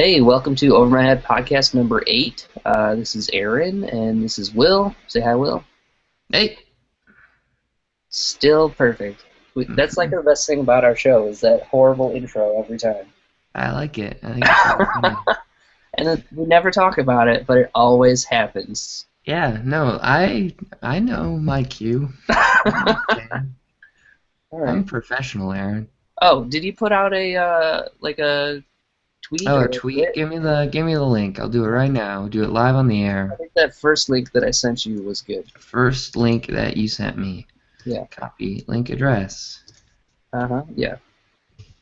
Hey, welcome to Over My Head podcast number 8. This is Aaron, and this is Will. Say hi, Will. Hey. Still perfect. That's like the best thing about our show is that horrible intro every time. I like it. I think it's really funny. And we never talk about it, but it always happens. Yeah, no, I know my cue. I'm All a right. professional, Aaron. Oh, did you put out a tweet Oh, or a a tweet? tweet? Give me the link. I'll do it right now. Do it live on the I air. think that first link that I sent you was good. First link that you sent me. Yeah. Copy link address. Yeah.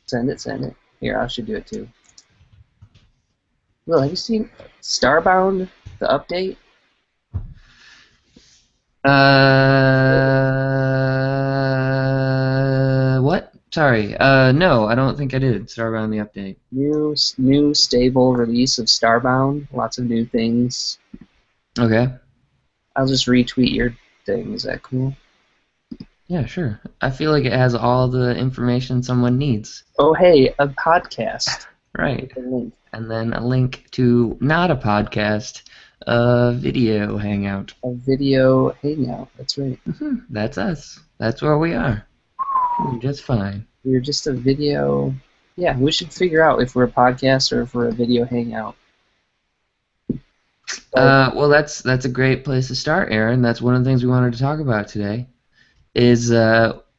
Send it, send it. Here, I should do it too. Will, have you seen Starbound, the update? What? Sorry. No, I don't think I did. Starbound the update. New stable release of Starbound. Lots of new things. Okay. I'll just retweet your thing. Is that cool? Yeah, sure. I feel like it has all the information someone needs. Oh, hey, a podcast. Right. With a link. And then a link to not a podcast, a video hangout. A video hangout. That's right. That's us. That's where we are. We're just fine. We're just a video. Yeah, we should figure out if we're a podcast or if we're a video hangout. Well, that's a great place to start, Aaron. That's one of the things we wanted to talk about today. Is podcast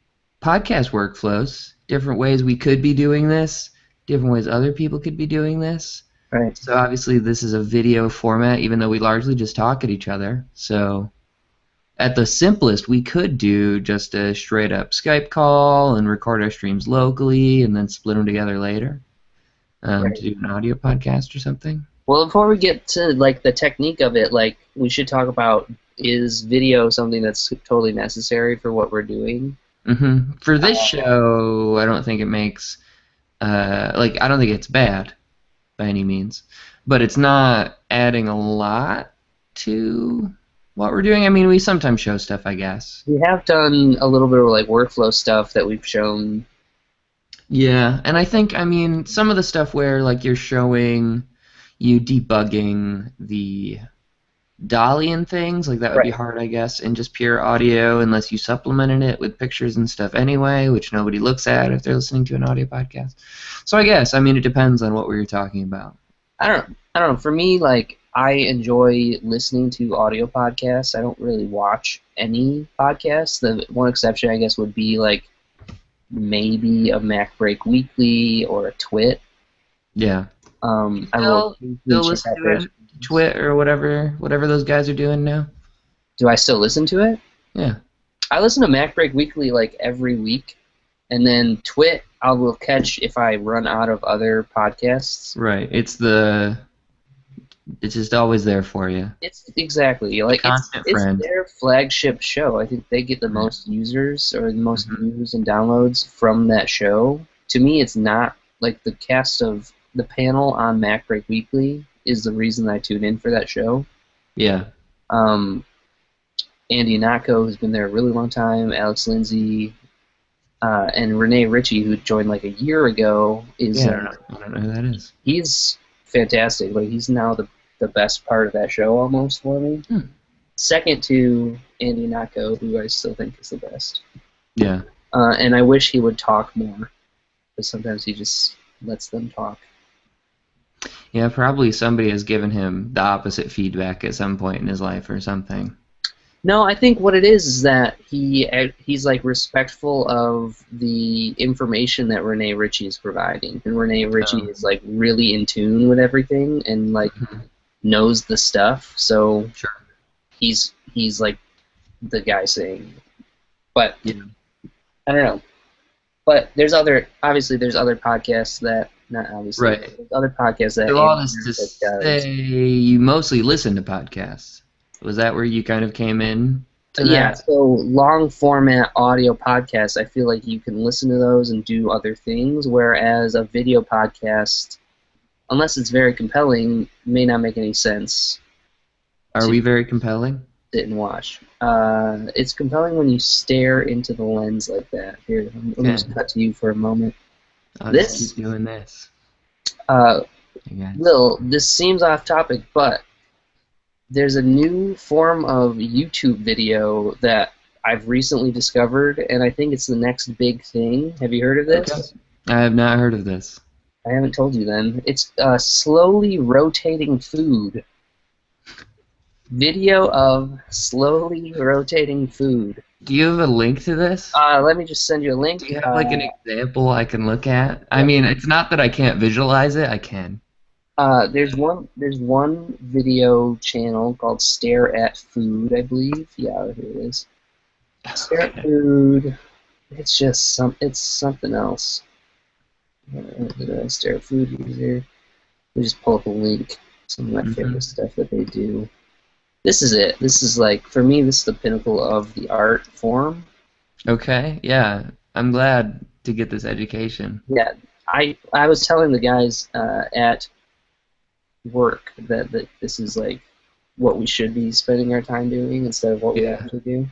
workflows. Different ways we could be doing this. Different ways other people could be doing this. Right. So obviously this is a video format, even though we largely just talk at each other. So at the simplest, we could do just a straight up Skype call and record our streams locally and then split them together later Right. to do an audio podcast or something. Well, before we get to like the technique of it, like we should talk about, is video something that's totally necessary for what we're doing? For this show, I don't think it makes I don't think it's bad by any means, but it's not adding a lot to what we're doing. I mean, we sometimes show stuff, I guess. We have done a little bit of like workflow stuff that we've shown. Yeah, and I think, I mean, some of the stuff where like you're showing you debugging the dolly and things, like that would be Right. hard, I guess, in just pure audio unless you supplemented it with pictures and stuff anyway, which nobody looks at if they're listening to an audio podcast. So I guess, I mean, it depends on what we were talking about. I don't know. For me, like I enjoy listening to audio podcasts. I don't really watch any podcasts. The one exception, I guess, would be like maybe a Mac Break Weekly or a Twit. Yeah. I will Still occasionally check listen out to their. it, Twit or whatever those guys are doing now. Do I still listen to it? Yeah. I listen to Mac Break Weekly like every week, and then Twit I will catch if I run out of other podcasts. Right. It's just always there for you. It's exactly like Constant it's friend. their flagship show. I think they get the most users or the most views and downloads from that show. To me, it's not like the cast of the panel on Mac Break Weekly is the reason I tune in for that show. Yeah. Um, Andy Nako, who's been there a really long time, Alex Lindsay, and Renee Ritchie, who joined like a year ago, is Yeah, I don't know who that is. he's fantastic. Like he's now the best part of that show almost for me. Second to Andy Nako, who I still think is the best. Yeah. And I wish he would talk more, because sometimes he just lets them talk. Yeah, probably somebody has given him the opposite feedback at some point in his life or something. No, I think what it is that he's like respectful of the information that Renee Ritchie is providing, and Renee Ritchie is like really in tune with everything and like knows the stuff. So Sure. he's like the guy saying, but Yeah. I don't know. But there's other podcasts that not obviously Right. there's other podcasts that So all this to does. say, you mostly listen to podcasts. Was that where you kind of came in to Yeah, that? so long format audio podcasts, I feel like you can listen to those and do other things, whereas a video podcast, unless it's very compelling, may not make any sense Are we very compelling? to sit and watch. It's compelling when you stare into the lens like that. Here, let me just cut to you for a moment. I'll This just keep doing this. I guess. Will, this seems off topic, but there's a new form of YouTube video that I've recently discovered, and I think it's the next big thing. Have you heard of Okay. this? I have not heard of this. I haven't told you then. It's slowly rotating food. Video of slowly rotating food. Do you have a link to this? Let me just send you a link. Do you have like an example I can look at? I mean, it's not that I can't visualize it. I can. There's one video channel called Stare at Food, I believe. Yeah, here it is. Stare at Food. It's something else. Stare at Food user. Let me just pull up a link. Some of my favorite stuff that they do. This is it. This is like, for me, this is the pinnacle of the art form. Okay, yeah. I'm glad to get this education. Yeah, I was telling the guys at work that this is like what we should be spending our time doing instead of what we actually do.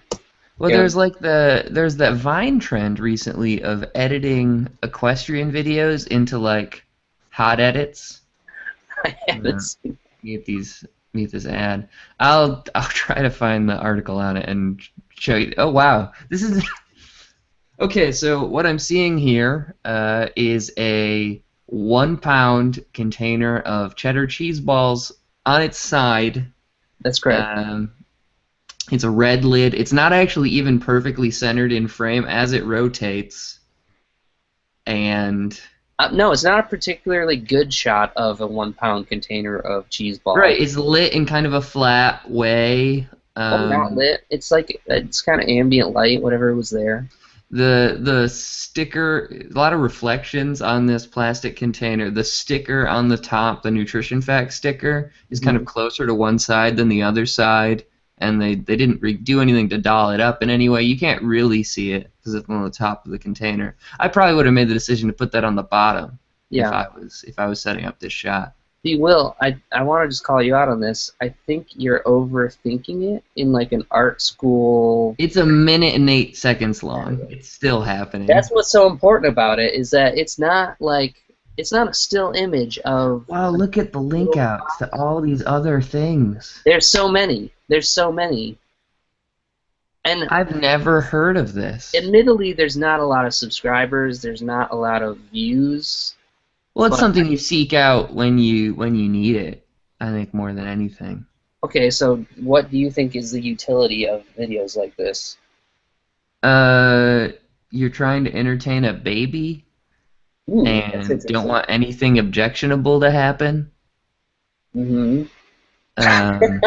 Well, Yeah. there's that Vine trend recently of editing equestrian videos into like hot edits. I haven't seen. Meet this ad. I'll try to find the article on it and show you. Oh wow, this is okay. So what I'm seeing here is a 1 pound container of cheddar cheese balls on its side. That's correct. It's a red lid. It's not actually even perfectly centered in frame as it rotates. And No, it's not a particularly good shot of a 1 pound container of cheese balls. right, it's lit in kind of a flat way. Not lit. It's like it's kind of ambient light, whatever was there. The sticker, a lot of reflections on this plastic container. The sticker on the top, the nutrition fact sticker, is kind of closer to one side than the other side, and they didn't do anything to doll it up in any way. You can't really see it because it's on the top of the container. I probably would have made the decision to put that on the bottom if I was setting up this shot. See, Will, I want to just call you out on this. I think you're overthinking it in like an art school. It's 1 minute and 8 seconds long. It's still happening. That's what's so important about it, is that it's not a still image of. Wow, look at the link outs to all these other things. There's so many. And I've never heard of this. admittedly, there's not a lot of subscribers. There's not a lot of views. Well, it's something you seek out when you need it, I think, more than anything. Okay, so what do you think is the utility of videos like this? You're trying to entertain a baby Ooh, and don't want anything objectionable to happen. Mm-hmm. Um,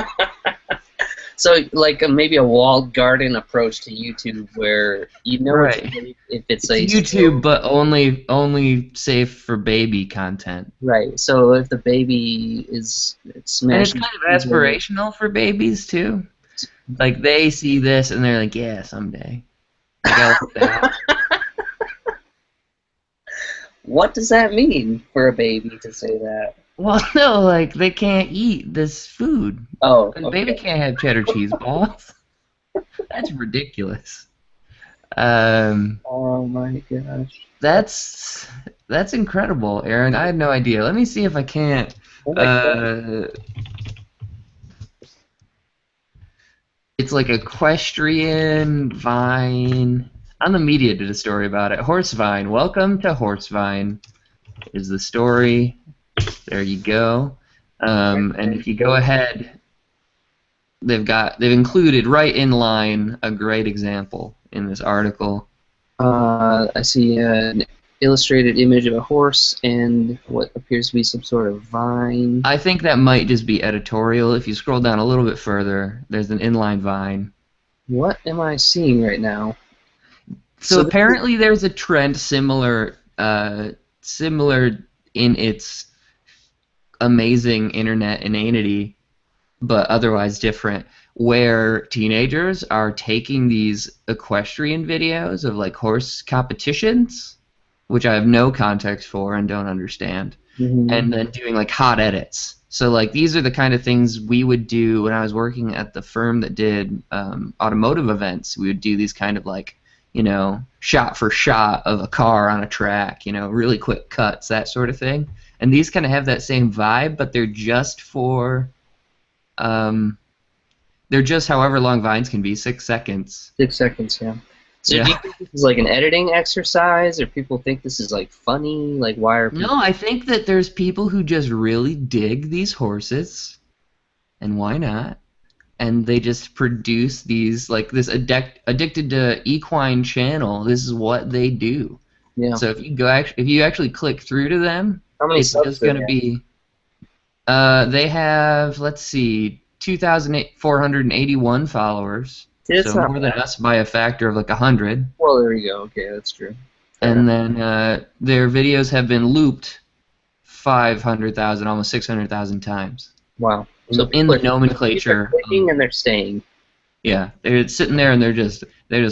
So, like maybe a walled garden approach to YouTube, where you know Right. if it's YouTube, but only safe for baby content. right. So if the baby is And it's smashing, kind of aspirational for babies too. Like they see this and they're like, yeah, someday. Like, I like that. what does that mean for a baby to say that? Well, no, like they can't eat this food. Oh, A baby can't have cheddar cheese balls. That's ridiculous. Oh my gosh. That's incredible, Aaron. I had no idea. Let me see if I can't. Oh my God. It's like equestrian vine. On the media did a story about it. Horsevine. Welcome to Horsevine. Is the story. There you go. And if you go ahead, they've included right in line a great example in this article. I see an illustrated image of a horse and what appears to be some sort of vine. I think that might just be editorial. If you scroll down a little bit further, there's an inline vine. What am I seeing right now? So apparently there's a trend similar in its amazing internet inanity, but otherwise different, where teenagers are taking these equestrian videos of like horse competitions, which I have no context for and don't understand, and then doing like hot edits. So like these are the kind of things we would do when I was working at the firm that did automotive events. We would do these kind of like you know, shot for shot of a car on a track, you know, really quick cuts, that sort of thing. And these kind of have that same vibe, but they're just for, they're just however long Vines can be, 6 seconds. 6 seconds, yeah. So Yeah. do you think this is like an editing exercise, or people think this is like funny? Like, why are people? No, I think that there's people who just really dig these horses, and why not? And they just produce these, like, this addicted to equine channel. This is what they do. Yeah. So if you actually click through to them, How many it's subs just do going they to have? be. They have, let's see, 2,481 followers. See, that's So not more than bad. us by a factor of like 100. Well, there you go. Okay, that's true. Fair And enough. then their videos have been looped 500,000, almost 600,000 times. Wow. In, So in people the are nomenclature. clicking and they're staying. Yeah, they're sitting there and they're just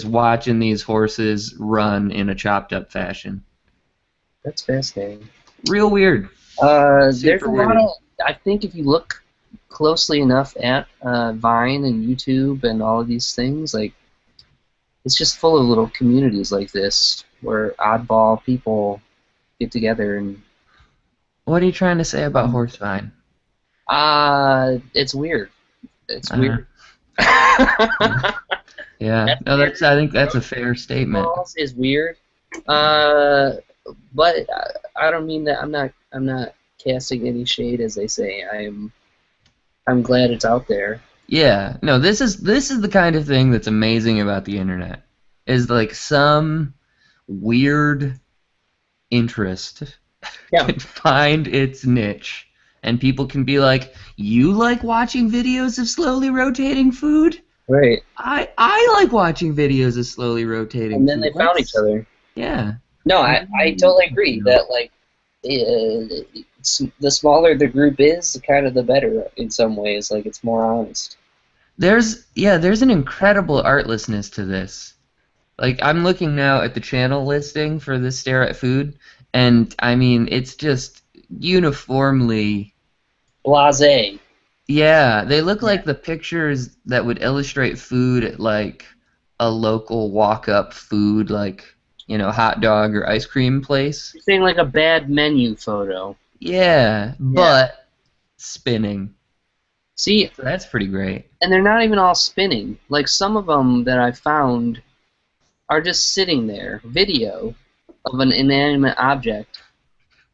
watching these horses run in a chopped up fashion. That's fascinating. Real weird. There's Super a lot weird. of. I think if you look closely enough at Vine and YouTube and all of these things, like it's just full of little communities like this where oddball people get together and What are you trying to say about Horsevine? it's weird. It's Uh, weird. yeah. That's No, weird. I think that's a fair statement. Balls is weird. Uh, but I don't mean that. I'm not casting any shade, as they say. I'm glad it's out there. Yeah. No, this is the kind of thing that's amazing about the internet. Is like some weird interest Yeah. can find its niche, and people can be like, "You like watching videos of slowly rotating food? Right. I like watching videos of slowly rotating And then food." they found each other. Yeah. No, I totally agree that like the smaller the group is, kind of the better in some ways. Like it's more honest. There's an incredible artlessness to this. Like I'm looking now at the channel listing for this Stare at Food, and I mean it's just uniformly. Blase. Yeah, they look like the pictures that would illustrate food at like a local walk-up food, like, you know, hot dog or ice cream place. You're saying like a bad menu photo. Yeah, but spinning. See, So that's pretty great. and they're not even all spinning. Like some of them that I found are just sitting there, video of an inanimate object,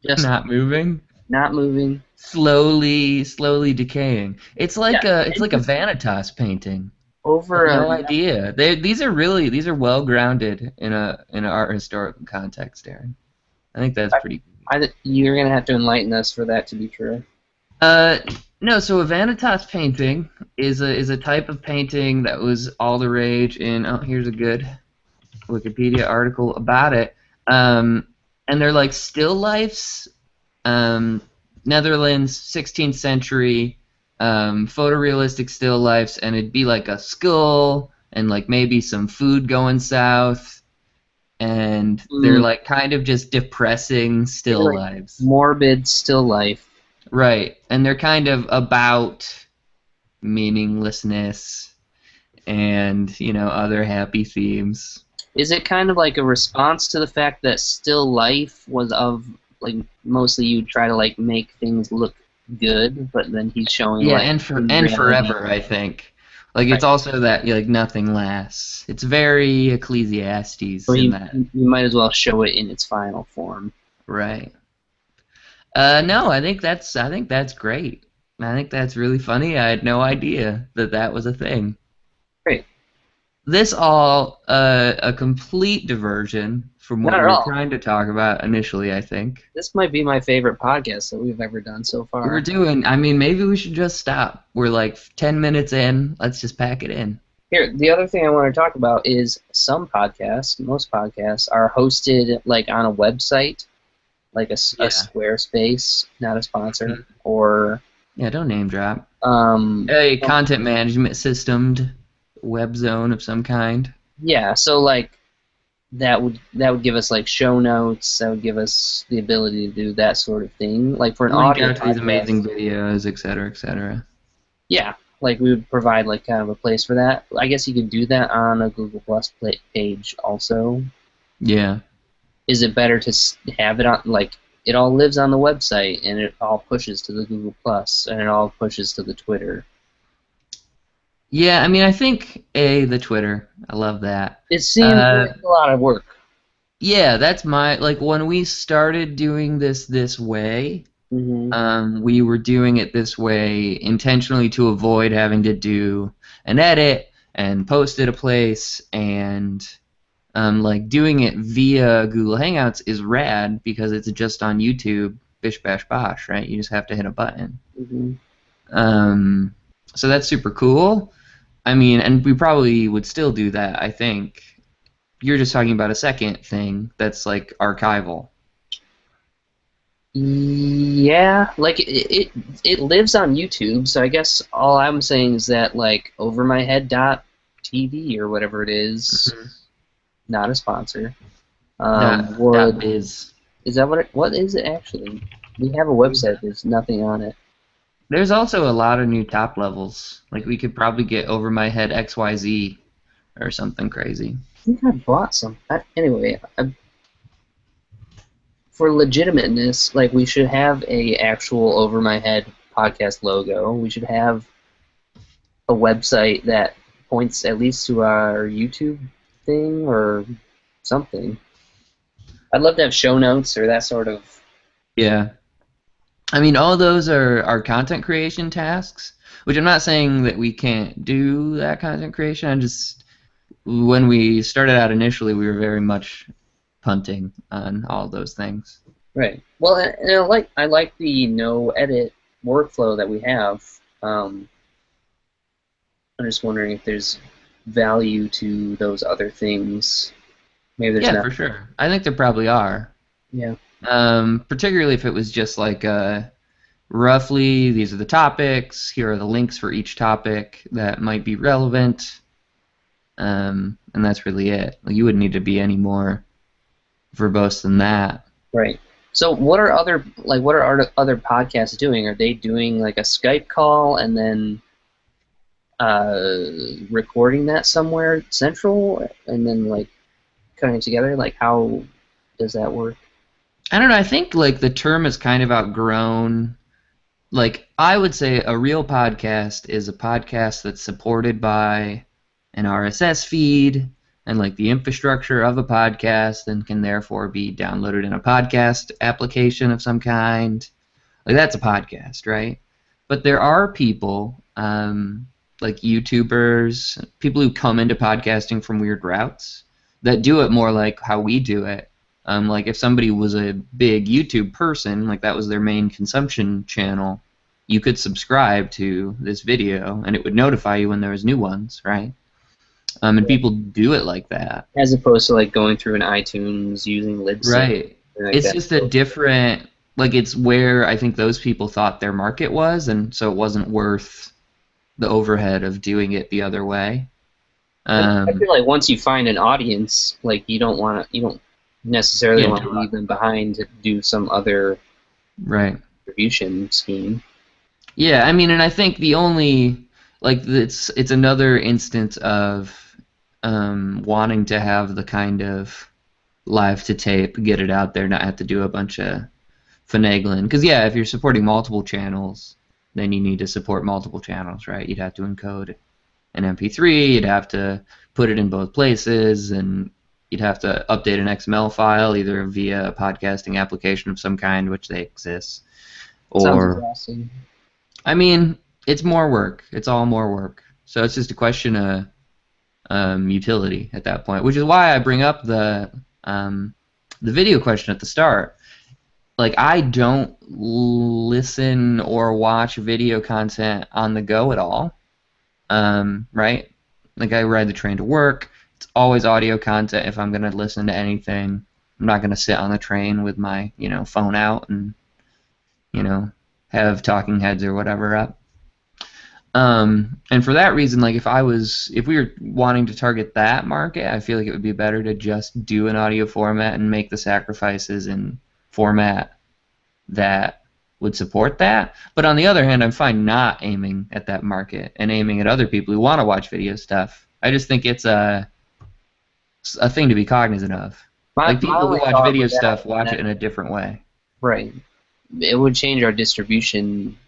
just Not moving, not moving. slowly decaying. It's like Yeah, it's like a Vanitas painting. over No a idea. These are well grounded in an art historical context, Aaron. I think that's pretty. you're gonna have to enlighten us for that to be true. Uh, no. So a Vanitas painting is a type of painting that was all the rage in. Oh, here's a good Wikipedia article about it. And they're like still lifes. Netherlands, 16th century, photorealistic still lifes, and it'd be like a skull and like maybe some food going south, and they're like kind of just depressing still Like lives. morbid still life. Right, and they're kind of about meaninglessness and, you know, other happy themes. Is it kind of like a response to the fact that still life was of like mostly you try to like make things look good, but then he's showing Yeah, like and reality. forever, I think. Like it's also that like nothing lasts. It's very Ecclesiastes So in you, that. you might as well show it in its final form. Right. No, I think that's great. I think that's really funny. I had no idea that that was a thing. Great. This all a complete diversion from what Not we at were all. trying to talk about initially, I think. This might be my favorite podcast that we've ever done so far. I mean, maybe we should just stop. We're like 10 minutes in. Let's just pack it in. Here, the other thing I want to talk about is some podcasts, most podcasts, are hosted like on a website, like a Squarespace, not a sponsor, or Yeah, don't name drop. um, A content management systemed web zone of some kind. yeah. So like that would give us like show notes. That would give us the ability to do that sort of thing. Like for an Link audio out to these podcast, amazing videos, et cetera, et cetera. yeah. like we would provide like kind of a place for that. I guess you could do that on a Google Plus page also. Yeah. Is it better to have it on, like, it all lives on the website and it all pushes to the Google Plus and it all pushes to the Twitter? Yeah, I mean, I think the Twitter. I love that. It seems like a lot of work. Yeah, that's my like when we started doing this way. We were doing it this way intentionally to avoid having to do an edit and post it a place, and like doing it via Google Hangouts is rad because it's just on YouTube, bish bash bosh, right? You just have to hit a button. So that's super cool. I mean, and we probably would still do that, I think. You're just talking about a second thing that's like archival. Yeah, like it lives on YouTube, so I guess all I'm saying is that like OverMyHead.tv or whatever it is, not a sponsor. That biz. Is that what is it actually? We have a website. There's nothing on it. There's also a lot of new top levels. Like we could probably get Over My Head XYZ or something crazy. I think I bought some. Anyway, for legitimateness, like we should have a actual Over My Head podcast logo. We should have a website that points at least to our YouTube thing or something. I'd love to have show notes or that sort of. Yeah. I mean, all those are content creation tasks, which I'm not saying that we can't do that content creation. I'm just, when we started out initially, we were very much punting on all those things. Right. Well, and I like the no edit workflow that we have. I'm just wondering if there's value to those other things. Maybe there's not. For sure. I think there probably are. Yeah. Particularly if it was just like roughly these are the topics, here are the links for each topic that might be relevant, and that's really it. You wouldn't need to be any more verbose than that. Right. So what are other other podcasts doing? Are they doing like a Skype call and then recording that somewhere central and then like cutting it together? Like how does that work? I don't know. I think like the term has kind of outgrown. Like I would say a real podcast is a podcast that's supported by an RSS feed and like the infrastructure of a podcast and can therefore be downloaded in a podcast application of some kind. Like that's a podcast, right? But there are people like YouTubers, people who come into podcasting from weird routes that do it more like how we do it. Like if somebody was a big YouTube person, like that was their main consumption channel, you could subscribe to this video and it would notify you when there was new ones, right? And people do it like that. As opposed to like going through an iTunes using Libsyn. Right. It's just a different, like it's where I think those people thought their market was, and so it wasn't worth the overhead of doing it the other way. I feel like once you find an audience, like you don't necessarily want to leave them behind to do some other distribution scheme. Yeah, I mean, and I think the only it's another instance of wanting to have the kind of live to tape, get it out there, not have to do a bunch of finagling. Because yeah, if you're supporting multiple channels, then you need to support multiple channels, right? You'd have to encode an MP3, you'd have to put it in both places, and you'd have to update an XML file either via a podcasting application of some kind, which they exist, or I mean, it's more work. It's all more work. So it's just a question of utility at that point, which is why I bring up the video question at the start. Like, I don't listen or watch video content on the go at all, right? Like, I ride the train to work. It's always audio content if I'm going to listen to anything. I'm not going to sit on the train with my, phone out and, have talking heads or whatever up. And for that reason, like if we were wanting to target that market, I feel like it would be better to just do an audio format and make the sacrifices in format that would support that. But on the other hand, I'm fine not aiming at that market and aiming at other people who want to watch video stuff. I just think it's a thing to be cognizant of. Like, My people who only watch thought video with that stuff is watch that- it in a different way. Right. It would change our distribution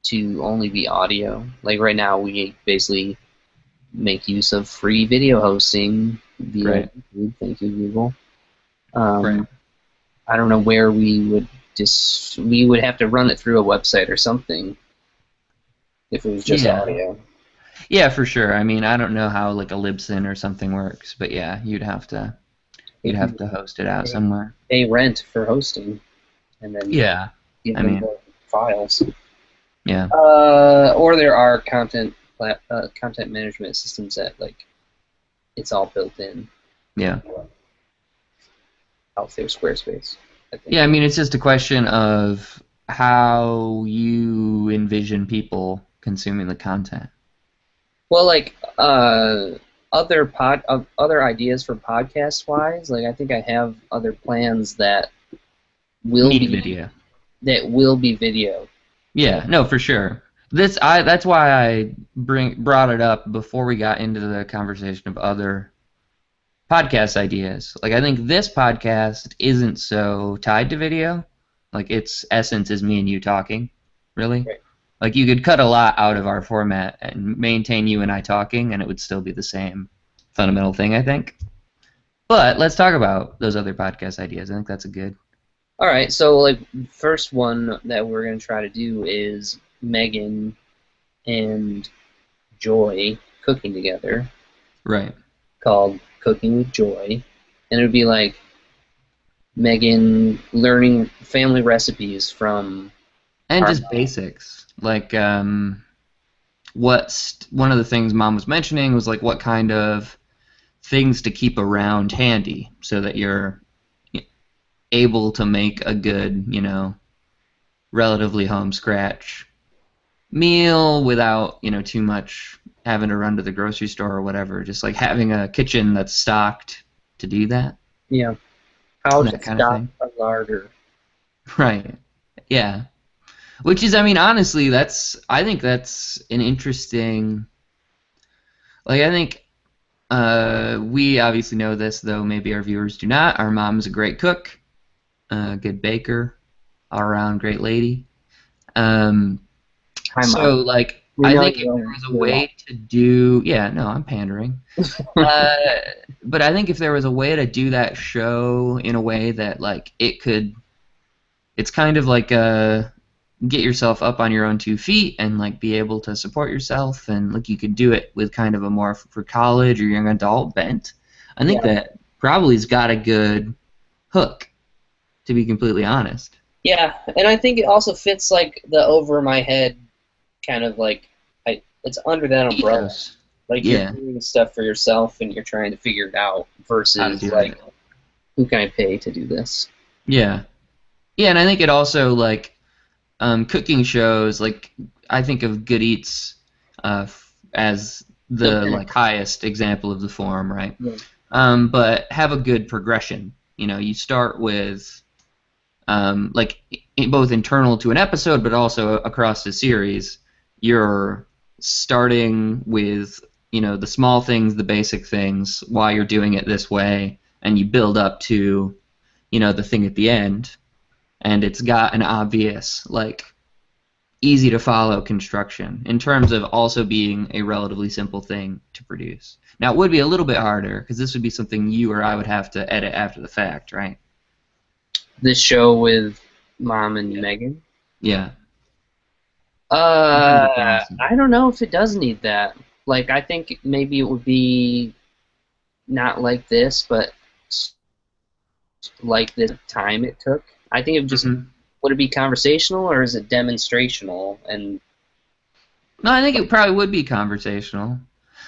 to only be audio. Like right now, we basically make use of free video hosting via Right. YouTube. Thank you, Google. Right. I don't know where we would we would have to run it through a website or something if it was just Yeah. audio. Yeah, for sure. I mean, I don't know how like a Libsyn or something works, but yeah, you'd have to host it out somewhere. Pay rent for hosting, and then Yeah. give I them mean- the files. Yeah. Or there are content management systems that like it's all built in Yeah. out there, Squarespace. I think. Yeah, I mean, it's just a question of how you envision people consuming the content. Well, like other ideas for podcast wise, like I think I have other plans that will Need be video. video. Yeah, no, for sure. That's why I brought it up before we got into the conversation of other podcast ideas. Like, I think this podcast isn't so tied to video. Like, its essence is me and you talking, really. Right. Like, you could cut a lot out of our format and maintain you and I talking, and it would still be the same fundamental thing, I think. But let's talk about those other podcast ideas. I think that's a good. All right, so like first one that we're gonna try to do is Megan and Joy cooking together, Right. called Cooking with Joy, and it would be like Megan learning family recipes from And Our just mom. basics. Like, one of the things Mom was mentioning was like what kind of things to keep around handy so that you're able to make a good, relatively home scratch meal without, too much having to run to the grocery store or whatever. Just like having a kitchen that's stocked to do that. Yeah. How That to kind of stop thing. a larder. Right. Yeah. Which is, I mean, honestly, I think that's an interesting. Like, I think we obviously know this, though maybe our viewers do not. Our mom's a great cook, a good baker, all around great lady. Hi, So, Mom. like, We I know think if you there don't was a do way to do. Yeah, no, I'm pandering. But I think if there was a way to do that show in a way that, like, it's kind of like get yourself up on your own 2 feet and like be able to support yourself, and like you could do it with kind of a more for college or young adult bent. I think that probably's got a good hook, to be completely honest. Yeah, and I think it also fits like the over my head kind of like it's under that umbrella. Ethos. Like Yeah. you're doing stuff for yourself and you're trying to figure it out How to versus do like it. who can I pay to do this? Yeah. Yeah, and I think it also like cooking shows, like I think of Good Eats as the Okay. like highest example of the form, right? Yeah. But have a good progression. You start with like both internal to an episode, but also across the series. You're starting with the small things, the basic things, why you're doing it this way, and you build up to the thing at the end, and it's got an obvious like easy to follow construction in terms of also being a relatively simple thing to produce. Now, it would be a little bit harder because this would be something you or I would have to edit after the fact, right? This show with Mom and Megan. Yeah. I think it's awesome. I don't know if it does need that. Like, I think maybe it would be not like this, but like the time it took. I think it would just would it be conversational or is it demonstrational? And No, I think it probably would be conversational.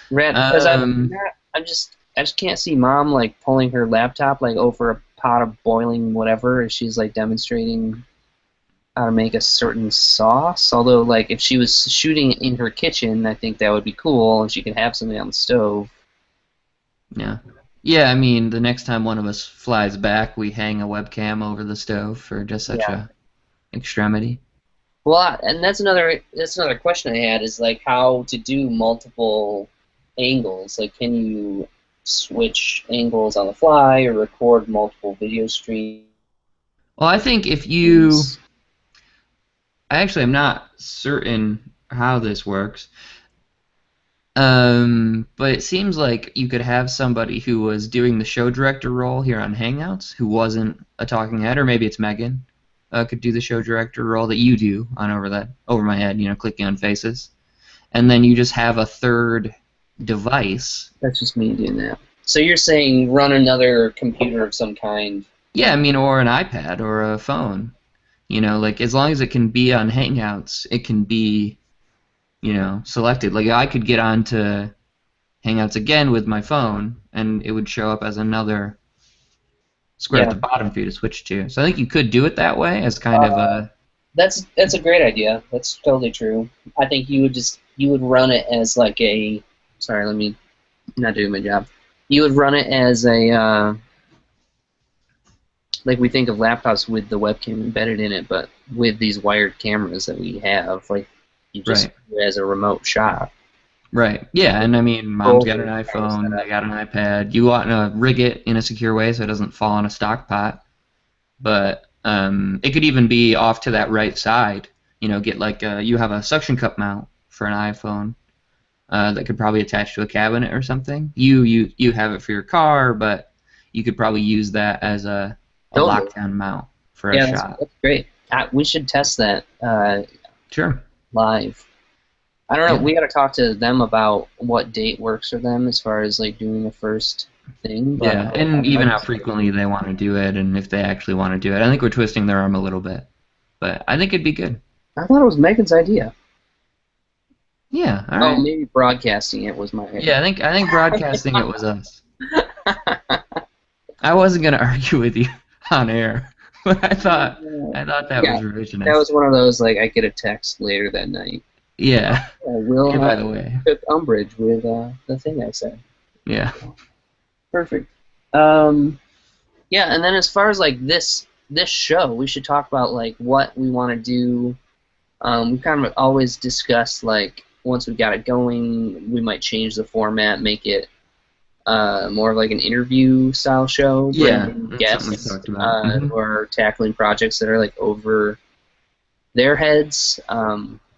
because I just can't see Mom like pulling her laptop like over a pot of boiling whatever, and she's like demonstrating how to make a certain sauce. Although, like, if she was shooting in her kitchen, I think that would be cool, and she could have something on the stove. Yeah. Yeah, I mean, the next time one of us flies back, we hang a webcam over the stove for just such a extremity. Well, and that's another question I had is like how to do multiple angles. Like, can you switch angles on the fly or record multiple video streams? Well, I think if you, I actually am not certain how this works. But it seems like you could have somebody who was doing the show director role here on Hangouts who wasn't a talking head, or maybe it's Megan, could do the show director role that you do on over my head, clicking on faces, and then you just have a third device. That's just me doing that. So you're saying run another computer of some kind? Yeah, I mean, or an iPad or a phone. Like as long as it can be on Hangouts, it can be, selected. Like I could get onto Hangouts again with my phone, and it would show up as another square at the bottom for you to switch to. So I think you could do it that way as kind of a... That's a great idea. That's totally true. I think you would run it as like a... Sorry, let me not do my job. You would run it as a... like we think of laptops with the webcam embedded in it, but with these wired cameras that we have, like you just do it as a remote shot. Right. Yeah, and I mean, Mom's got an iPhone, I got an iPad. You want to rig it in a secure way so it doesn't fall on a stock pot. But it could even be off to that right side. Get like you have a suction cup mount for an iPhone that could probably attach to a cabinet or something. You have it for your car, but you could probably use that as a lockdown mount for a shot. That's great. We should test that. Sure. Live. I don't know. Yeah. We got to talk to them about what date works for them as far as like doing the first thing. But yeah, and even how frequently they want to do it, and if they actually want to do it. I think we're twisting their arm a little bit, but I think it'd be good. I thought it was Megan's idea. Yeah. All right. Oh, maybe broadcasting it was my idea. Yeah, I think broadcasting it was us. I wasn't gonna argue with you on air, but I thought that was revisionist. That was one of those like I get a text later that night. Yeah. Will by the way, took umbrage with the thing I said. Yeah. Perfect. Yeah, and then as far as like this show, we should talk about like what we want to do. We kind of always discuss like once we got it going, we might change the format, make it more of like an interview style show. Yeah, guests who are tackling projects that are like over their heads.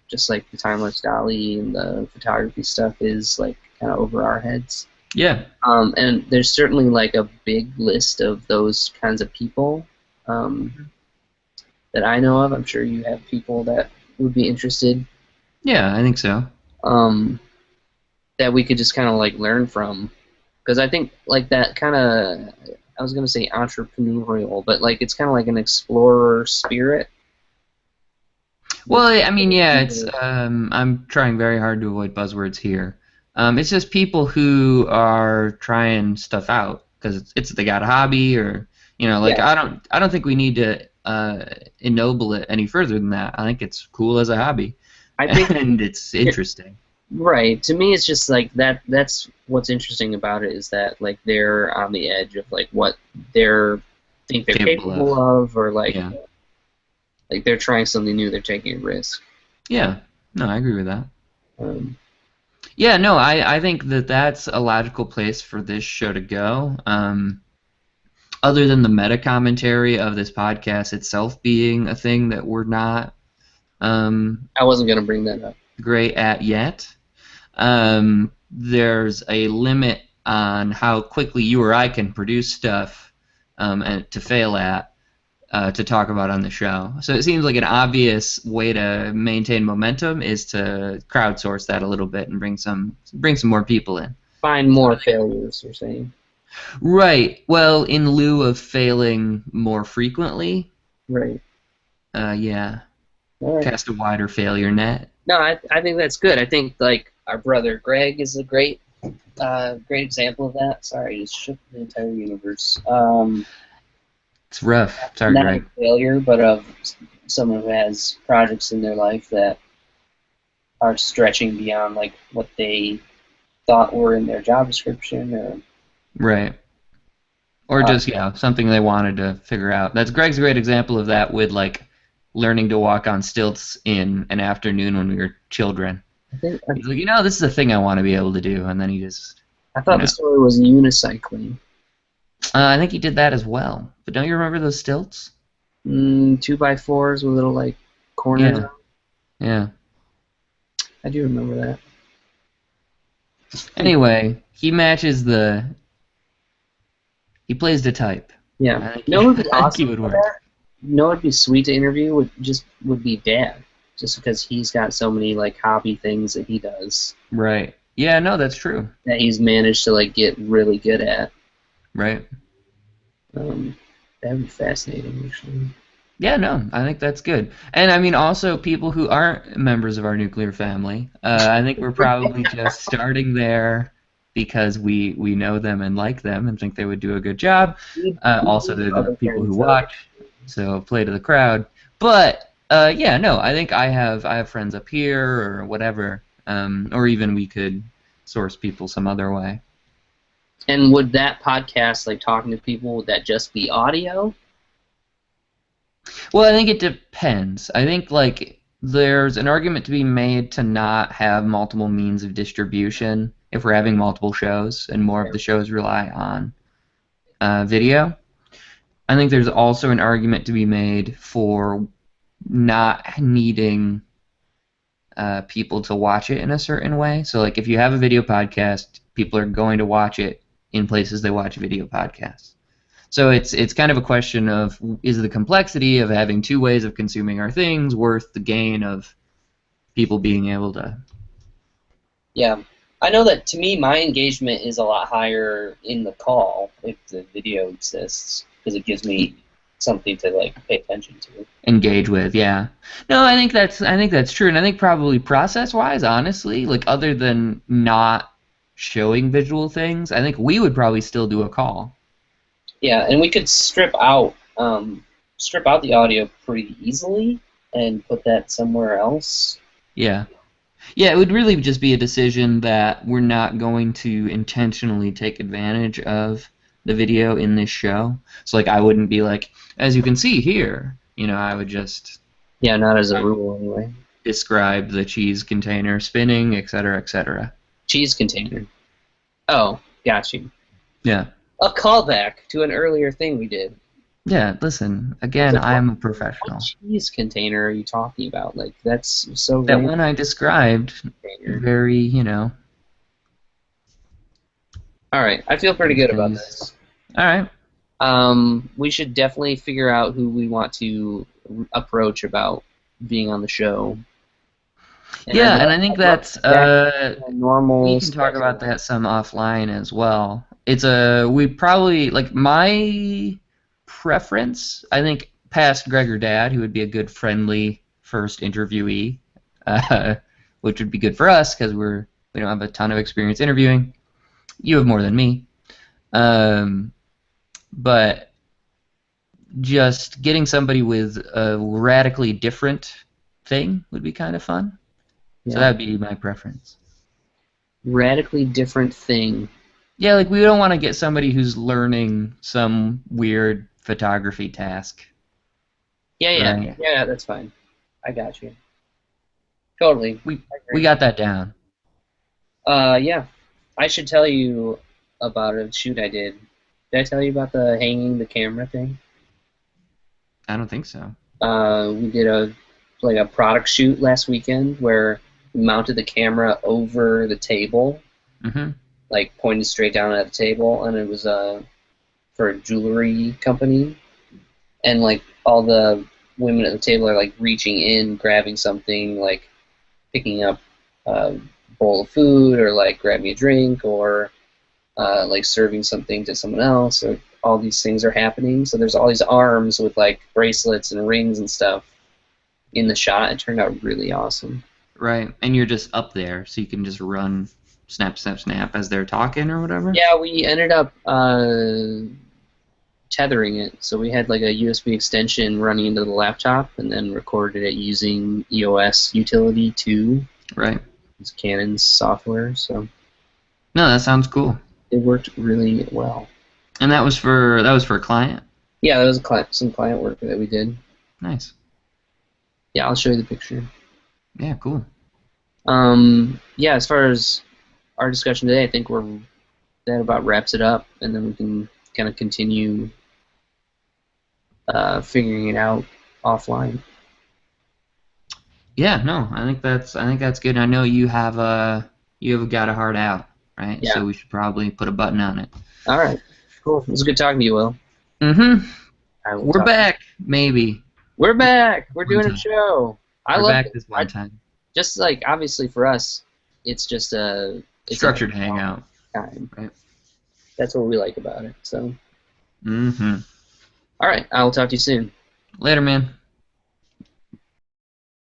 Just like the Timeless Dolly and the photography stuff is like kind of over our heads. Yeah. And there's certainly like a big list of those kinds of people that I know of. I'm sure you have people that would be interested. Yeah, I think so. That we could just kind of like learn from, because I think like that kind of, I was gonna say entrepreneurial, but like it's kind of like an explorer spirit. Well, I mean, yeah, it's. I'm trying very hard to avoid buzzwords here. It's just people who are trying stuff out because they got a hobby, or like I don't think we need to ennoble it any further than that. I think it's cool as a hobby. I think, and it's interesting. Right. To me, it's just like that. That's what's interesting about it is that like they're on the edge of like what they're capable of, or like. Yeah. Like they're trying something new, they're taking a risk. Yeah, no, I agree with that. Yeah, no, I think that's a logical place for this show to go. Other than the meta commentary of this podcast itself being a thing that we're not. I wasn't gonna bring that up. Great at yet. There's a limit on how quickly you or I can produce stuff and to fail at. To talk about on the show. So it seems like an obvious way to maintain momentum is to crowdsource that a little bit and bring some more people in. Find more failures, you're saying? Right. Well, in lieu of failing more frequently. Right. Yeah. Right. Cast a wider failure net. No, I think that's good. I think like our brother Greg is a great example of that. Sorry, I just shook the entire universe. It's rough. Sorry, not Greg. a failure, but of someone who has projects in their life that are stretching beyond like what they thought were in their job description, or right, or just something they wanted to figure out. Greg's a great example of that with like learning to walk on stilts in an afternoon when we were children. He's like, this is the thing I want to be able to do, and then he just. I thought the story was unicycling. I think he did that as well. But don't you remember those stilts? 2x4s with little like corners. Yeah. I do remember that. Anyway, he matches the. He plays the type. Yeah. Would be awesome. He would work. It'd be sweet to interview would be Dad, just because he's got so many like hobby things that he does. Right. Yeah. No, that's true. That he's managed to like get really good at. Right. That'd be fascinating, actually. Yeah, no, I think that's good. And I mean, also people who aren't members of our nuclear family. I think we're probably just starting there because we know them and like them and think they would do a good job. Also, they're the people who watch, so play to the crowd. But yeah, no, I think I have friends up here or whatever, or even we could source people some other way. And would that podcast, like talking to people, would that just be audio? Well, I think it depends. I think like there's an argument to be made to not have multiple means of distribution if we're having multiple shows and more of the shows rely on video. I think there's also an argument to be made for not needing people to watch it in a certain way. So like if you have a video podcast, people are going to watch it in places they watch video podcasts. So it's kind of a question of, is the complexity of having two ways of consuming our things worth the gain of people being able to? Yeah. I know that to me my engagement is a lot higher in the call if the video exists, because it gives me something to like pay attention to. Engage with, yeah. No, I think that's true, and I think probably process-wise, honestly, like other than not showing visual things, I think we would probably still do a call. Yeah, and we could strip out the audio pretty easily and put that somewhere else. Yeah. Yeah, it would really just be a decision that we're not going to intentionally take advantage of the video in this show. So, like, I wouldn't be like, as you can see here, I would just... Yeah, not as a rule, anyway. Describe the cheese container spinning, etc., etc. Cheese container. Oh, got you. Yeah. A callback to an earlier thing we did. Yeah, listen, again, I'm a professional. What cheese container are you talking about? Like, that's so... That one I described, very, Alright, I feel pretty good about this. Alright. We should definitely figure out who we want to approach about being on the show. And I think that's... normal. We can talk about that some offline as well. We probably, like, my preference, I think, past Greg or Dad, who would be a good friendly first interviewee, which would be good for us because we don't have a ton of experience interviewing. You have more than me. But just getting somebody with a radically different thing would be kind of fun. Yeah. So that would be my preference. Radically different thing. Yeah, like we don't want to get somebody who's learning some weird photography task. Yeah, right? Yeah, that's fine. I got you. Totally. We got that down. Yeah. I should tell you about a shoot I did. Did I tell you about the hanging the camera thing? I don't think so. We did a product shoot last weekend where we mounted the camera over the table. Mm-hmm. Like pointed straight down at the table, and it was for a jewelry company, and like all the women at the table are like reaching in, grabbing something, like picking up a bowl of food, or like grabbing a drink, or like serving something to someone else, or all these things are happening. So there's all these arms with like bracelets and rings and stuff in the shot. It turned out really awesome. Right, and you're just up there, so you can just run. Snap, snap, snap as they're talking or whatever? Yeah, we ended up tethering it. So we had like a USB extension running into the laptop and then recorded it using EOS Utility 2. Right. It's Canon's software, so... No, that sounds cool. It worked really well. And that was for a client? Yeah, that was some client work that we did. Nice. Yeah, I'll show you the picture. Yeah, cool. Yeah, as far as our discussion today, I think that about wraps it up, and then we can kind of continue figuring it out offline. Yeah, no, I think that's good. I know you have got a heart out, right? Yeah. So we should probably put a button on it. All right. Cool. It was good talking to you, Will. Mm-hmm. I will We're talk. back, maybe. We're back. We're One doing a time. show. I We're love back it. this I one time. just like obviously for us, it's just it's a Structured hangout, time. right? That's what we like about it. So, Mm-hmm. all right. I will talk to you soon. Later, man.